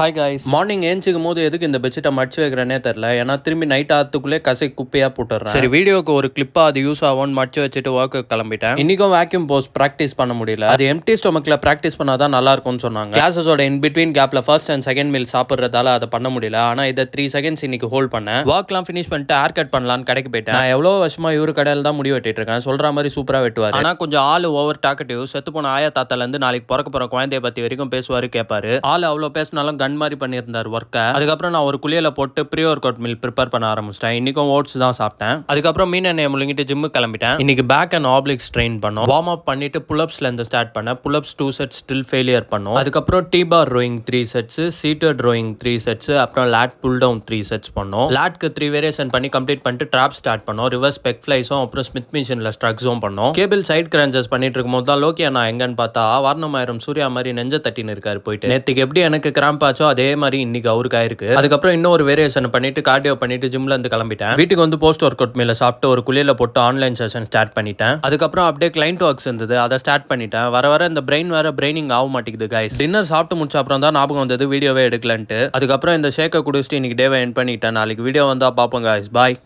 Hi guys, morning ஏஞ்சிக்கும் போது எதுக்கு இந்த பெட்ஷீட்டை மடிச்சு வைக்கிறேனே தெரியல. ஏன்னா திரும்பி நைட் ஆத்துக்குள்ளே கசை குப்பையா போட்டுறேன். சரி, வீடியோக்கு ஒரு கிளிப்பா அது யூஸ் ஆகும்னு மடிச்சு வச்சுட்டு ஒர்க்கு கிளம்பிட்டேன். இன்னைக்கும் வேக்யூம் போஸ்ட் ப்ராக்டிஸ் பண்ண முடியல. அது எம்டி ஸ்டொமக்ல ப்ராக்டிஸ் பண்ணாதான் நல்லா இருக்கும்னு சொன்னாங்க. கிளாஸஸோட இன் பிட்வீன் கேப்ல ஃபர்ஸ்ட் அண்ட் செகண்ட் மீல் சாப்பிட்றதால அதை பண்ண முடியல. ஆனா இதை 3 செகண்ட்ஸ் இன்னைக்கு ஹோல்ட் பண்ணேன். ஒர்க்லாம் ஃபினிஷ் பண்ணிட்டு ஹேர் கட் பண்ணலான்னு கடைக்கு போயிட்டேன். நான் எவ்வளவு வருஷமா இவரு கடையில் தான் முடி வெட்டிட்டு இருக்கேன். சொல்ற மாதிரி சூப்பரா வெட்டுவாரு. ஆனா கொஞ்சம் ஆள் ஓவர் டாக்கட்டிவ். செத்து போன ஆயா தாத்தால இருந்து நாளைக்கு பிறக்க போற குழந்தைய பத்தி வரைக்கும் பேசுவாரு, கேட்பாரு. ஆள் அவ்வளவு பேசினாலும் கன் மாதிரி பண்ணியிருந்தாரு ஒர்க்கை. அதுக்கப்புறம் நான் ஒரு குளியல போட்டு pre workout meal prepare பண்ண ஆரம்பிச்சிட்டேன். இன்னைக்கும் ஓட்ஸ் தான் சாப்பிட்டேன். அதுக்கப்புறம் மீன் எண்ணெயை முழுங்கிட்டு ஜிம்முக்கு கிளம்பிட்டேன். இன்னைக்கு பேக் அண்ட் ஆப்ளிக்ஸ் ட்ரெயின் பண்ணோம். வார்ம் அப் பண்ணிட்டு புல்அப்ஸ்ல இருந்து ஸ்டார்ட் பண்ணேன். புல்அப்ஸ் 2 செட்ஸ் ஸ்டில் ஃபெயிலியர் பண்ணோம். அதுக்கப்புறம் T bar rowing 3 sets, seated rowing 3 sets, அப்புறம் லேட் புல் டவுன் 3 செட்ஸ் பண்ணோம். லேட்க்கு 3 வேரியேஷன் பண்ணி கம்ப்ளீட் பண்ணிட்டு ட்ராப் ஸ்டார்ட் பண்ணோம். ரிவர்ஸ் பெக் ஃபிளைஸும் அப்புறம் ஸ்மித் மிஷின்ல ஸ்ட்ரக்ஸும் பண்ணோம். கேபிள் சைட் கிரன்ச்சஸ் பண்ணிட்டு இருக்கும்போது தான் லோக்கி அண்ணா எங்கன்னு பார்த்தா வாரணமாயிரம் சூர்யா மாதிரி நெஞ்ச தட்டின்னு இருக்காரு போயிட்டு. நேத்துக்கு எப்படி எனக்கு கிராம்ப் ஆச்சோ அதே மாதிரி இன்னைக்கு அவருக்கு ஆயிருக்கு. அதுக்கப்புறம் இன்னொரு வேரியேஷன் பண்ணிட்டு கார்டியோ பண்ணிட்டு ஜிம்ல இருந்து கிளம்பிட்டேன். வீட்டுக்கு வந்து போஸ்ட் ஒர்க் அவுட் மேல சாப்பிட்டு ஒரு குளியல போட்டு ஆன்லைன் செஷன் ஸ்டார்ட் பண்ணிட்டேன். அதுக்கப்புறம் அப்படியே கிளைண்ட் ஒர்க்ஸ் இருந்தது, அதை ஸ்டார்ட் பண்ணிட்டேன். வர இந்த பிரெயின் வேற பிரெயினிங் ஆக மாட்டேங்குது கைஸ். டின்னர் சாப்பிட்டு முடிச்ச அப்புறம் தான் ஞாபகம் வந்தது வீடியோவே எடுக்கலன்ட்டு. அதுக்கப்புறம் இந்த ஷேக்கை குடிச்சிட்டு இன்னைக்கு டேவை எண்ட் பண்ணிட்டேன். நாளைக்கு வீடியோ வந்தா பாப்போம் கைஸ். பாய்.